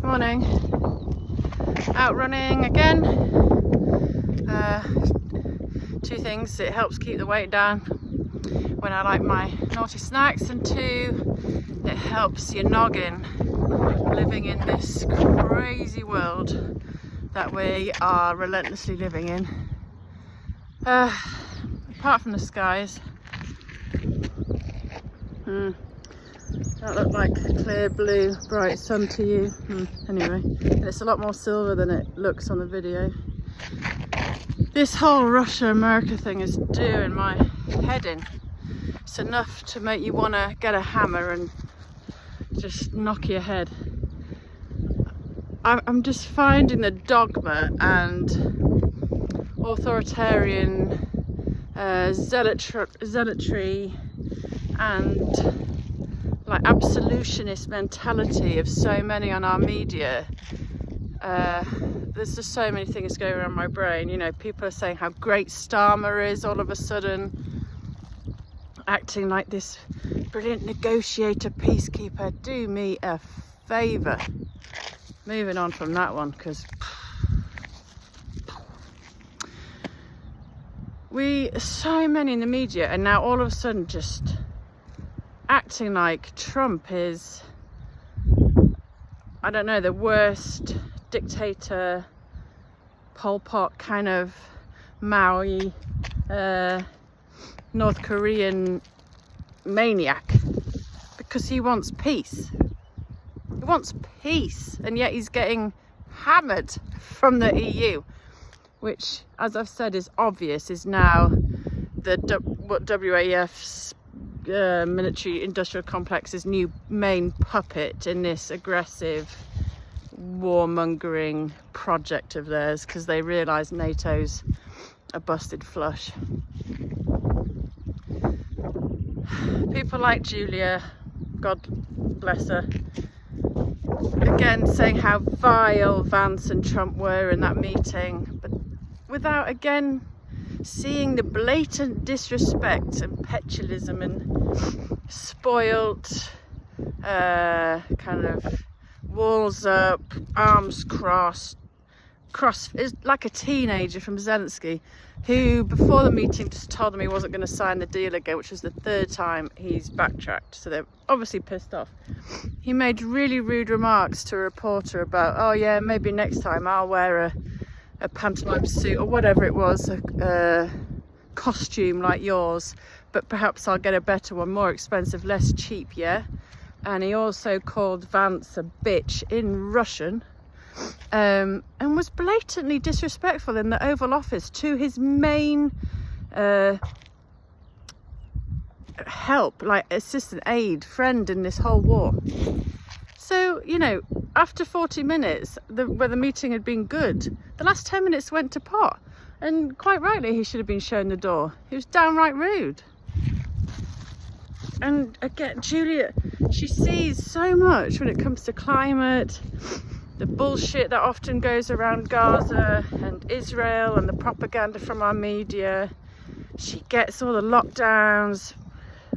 Morning. Out running again. Two things: it helps keep the weight down when I like my naughty snacks, and two, it helps your noggin living in this crazy world that we are relentlessly living in. Apart from the skies, that looked like clear blue bright sun to you. Anyway, and it's a lot more silver than it looks on the video. This whole Russia-America thing is doing my head in. It's enough to make you want to get a hammer and just knock your head. I'm just finding the dogma and authoritarian zealotry and like absolutionist mentality of so many on our media. There's just so many things going around my brain. You know, people are saying how great Starmer is all of a sudden, acting like this brilliant negotiator, peacekeeper. Do me a favour. Moving on from that one, because so many in the media are now all of a sudden just acting like Trump is, I don't know, the worst dictator, Pol Pot kind of Maui, North Korean maniac, because he wants peace. He wants peace, and yet he's getting hammered from the EU, which, as I've said, is obvious, is now what WAF's military industrial complex's new main puppet in this aggressive warmongering project of theirs, because they realise NATO's a busted flush. People like Julia, God bless her, again saying how vile Vance and Trump were in that meeting, but without again seeing the blatant disrespect and petulism and spoilt kind of walls up, arms crossed, is like a teenager from Zelensky, who before the meeting just told him he wasn't going to sign the deal again, which was the third time he's backtracked, so they're obviously pissed off. He made really rude remarks to a reporter about, oh yeah, maybe next time I'll wear a pantomime suit or whatever it was, a costume like yours, but perhaps I'll get a better one, more expensive, less cheap, yeah? And he also called Vance a bitch in Russian, and was blatantly disrespectful in the Oval Office to his main help, like assistant, aide, friend in this whole war. So, you know, after 40 minutes, where the meeting had been good, the last 10 minutes went to pot. And quite rightly, he should have been shown the door. He was downright rude. And again, Julia, she sees so much when it comes to climate, the bullshit that often goes around Gaza and Israel and the propaganda from our media. She gets all the lockdowns,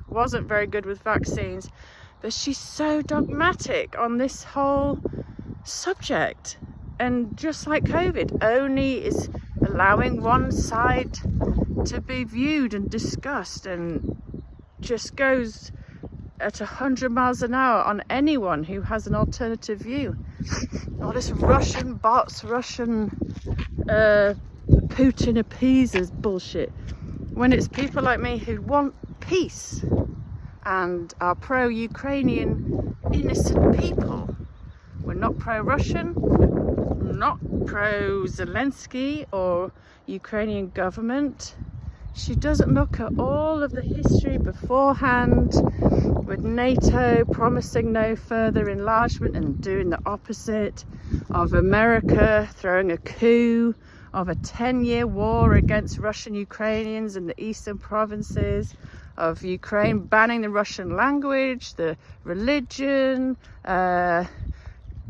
wasn't very good with vaccines. But she's so dogmatic on this whole subject, and just like COVID, only is allowing one side to be viewed and discussed, and just goes at 100 miles an hour on anyone who has an alternative view. All this Russian bots, Russian Putin appeasers bullshit, when it's people like me who want peace and are pro-Ukrainian innocent people. We're not pro-Russian, not pro-Zelensky or Ukrainian government. She doesn't look at all of the history beforehand, with NATO promising no further enlargement and doing the opposite, of America throwing a coup, of a 10-year war against Russian Ukrainians in the eastern provinces, of Ukraine banning the Russian language, the religion,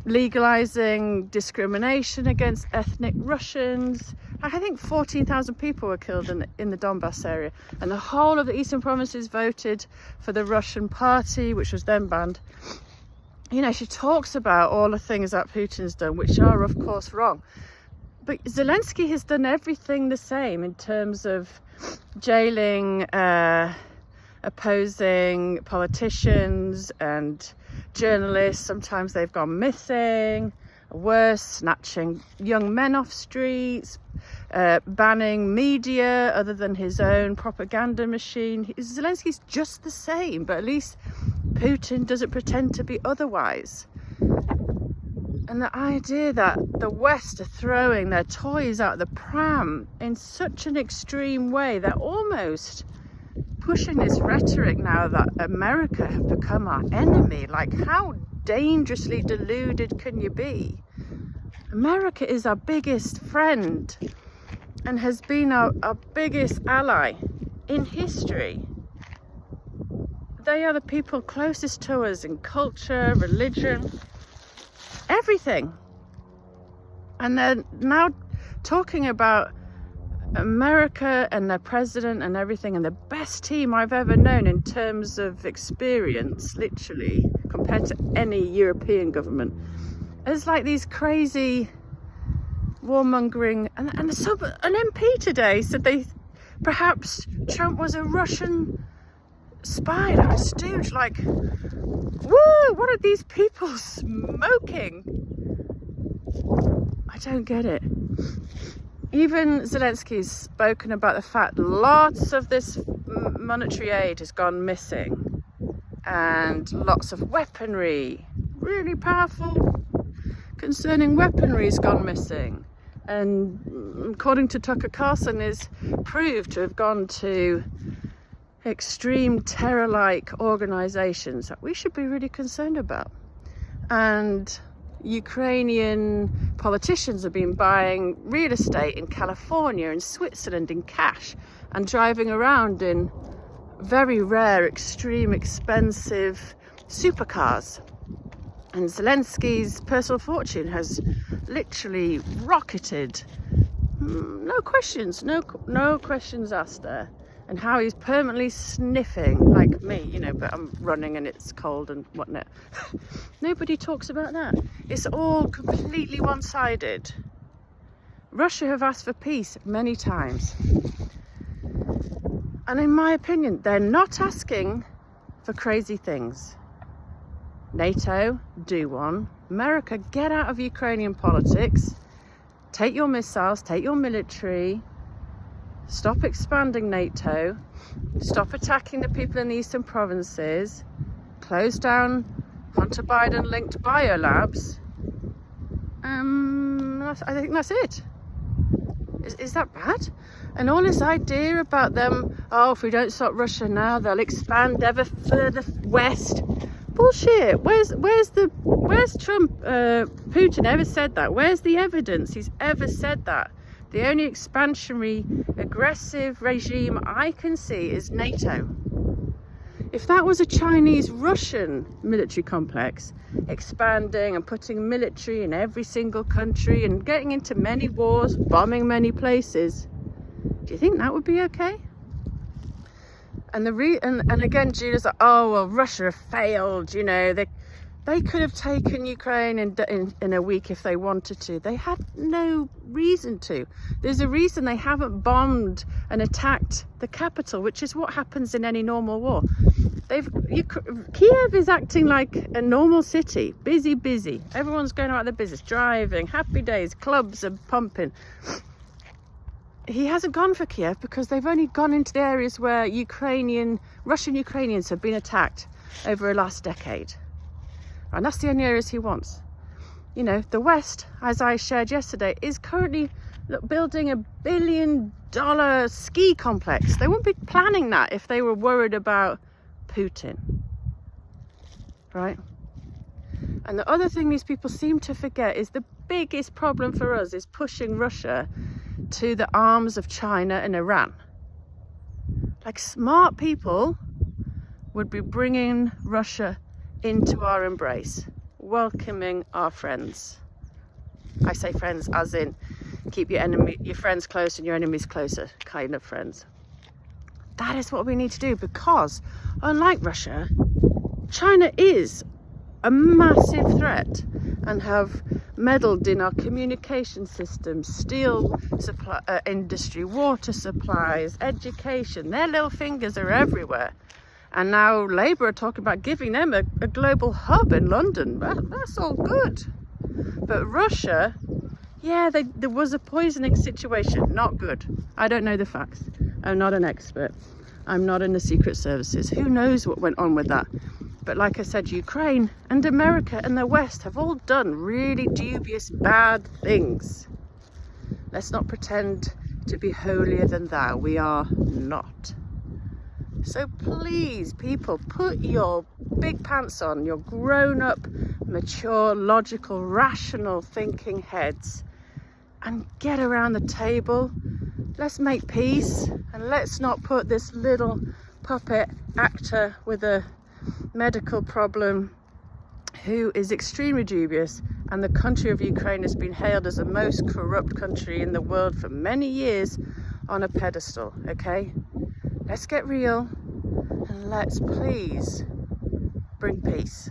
legalizing discrimination against ethnic Russians. I think 14,000 people were killed in the Donbass area, and the whole of the eastern provinces voted for the Russian party, which was then banned. You know, she talks about all the things that Putin's done, which are of course wrong. But Zelensky has done everything the same in terms of jailing opposing politicians and journalists. Sometimes they've gone missing, worse, snatching young men off streets, banning media other than his own propaganda machine. Zelensky's just the same, but at least Putin doesn't pretend to be otherwise. And the idea that the West are throwing their toys out the pram in such an extreme way, they're almost pushing this rhetoric now that America have become our enemy. Like, how dangerously deluded can you be? America is our biggest friend and has been our biggest ally in history. They are the people closest to us in culture, religion, everything. And they're now talking about America and their president and everything, and the best team I've ever known in terms of experience, literally, compared to any European government. It's like these crazy warmongering, and an MP today said perhaps Trump was a Russian spy, like a stooge. Like, whoa, what are these people smoking? I don't get it. Even Zelensky's spoken about the fact lots of this monetary aid has gone missing, and lots of weaponry, really powerful concerning weaponry, has gone missing. And according to Tucker Carlson, is proved to have gone to extreme terror-like organizations that we should be really concerned about. And Ukrainian politicians have been buying real estate in California and Switzerland in cash and driving around in very rare, extreme, expensive supercars. And Zelensky's personal fortune has literally rocketed. No questions asked there. And how he's permanently sniffing, like me, you know, but I'm running and it's cold and whatnot. Nobody talks about that. It's all completely one-sided. Russia have asked for peace many times. And in my opinion, they're not asking for crazy things. NATO, do one. America, get out of Ukrainian politics. Take your missiles, take your military. Stop expanding NATO, stop attacking the people in the eastern provinces, close down Hunter Biden-linked biolabs. I think that's it. Is that bad? And all this idea about them, oh, if we don't stop Russia now, they'll expand ever further west. Bullshit. Where's Trump, Putin ever said that? Where's the evidence he's ever said that? The only expansionary, aggressive regime I can see is NATO. If that was a Chinese-Russian military complex, expanding and putting military in every single country and getting into many wars, bombing many places, do you think that would be okay? And again, Julia's like, oh, well, Russia failed, you know, they could have taken Ukraine in a week if they wanted to. They had no reason to. There's a reason they haven't bombed and attacked the capital, which is what happens in any normal war. Kiev is acting like a normal city, busy. Everyone's going about their business, driving, happy days, clubs are pumping. He hasn't gone for Kiev because they've only gone into the areas where Russian Ukrainians have been attacked over the last decade. And that's the only areas he wants. You know, the West, as I shared yesterday, is currently building $1 billion ski complex. They wouldn't be planning that if they were worried about Putin. Right? And the other thing these people seem to forget is the biggest problem for us is pushing Russia to the arms of China and Iran. Like, smart people would be bringing Russia into our embrace, welcoming our friends. I say friends as in keep your friends close and your enemies closer kind of friends. That is what we need to do, because unlike Russia, China is a massive threat and have meddled in our communication systems, steel supply, industry, water supplies, education. Their little fingers are everywhere. And now Labour are talking about giving them a global hub in London. That's all good. But Russia, yeah, there was a poisoning situation. Not good. I don't know the facts. I'm not an expert. I'm not in the secret services. Who knows what went on with that? But like I said, Ukraine and America and the West have all done really dubious, bad things. Let's not pretend to be holier than thou. We are not. So please, people, put your big pants on, your grown-up, mature, logical, rational thinking heads and get around the table. Let's make peace, and let's not put this little puppet actor with a medical problem who is extremely dubious, and the country of Ukraine has been hailed as the most corrupt country in the world for many years, on a pedestal. Okay, let's get real and let's please bring peace.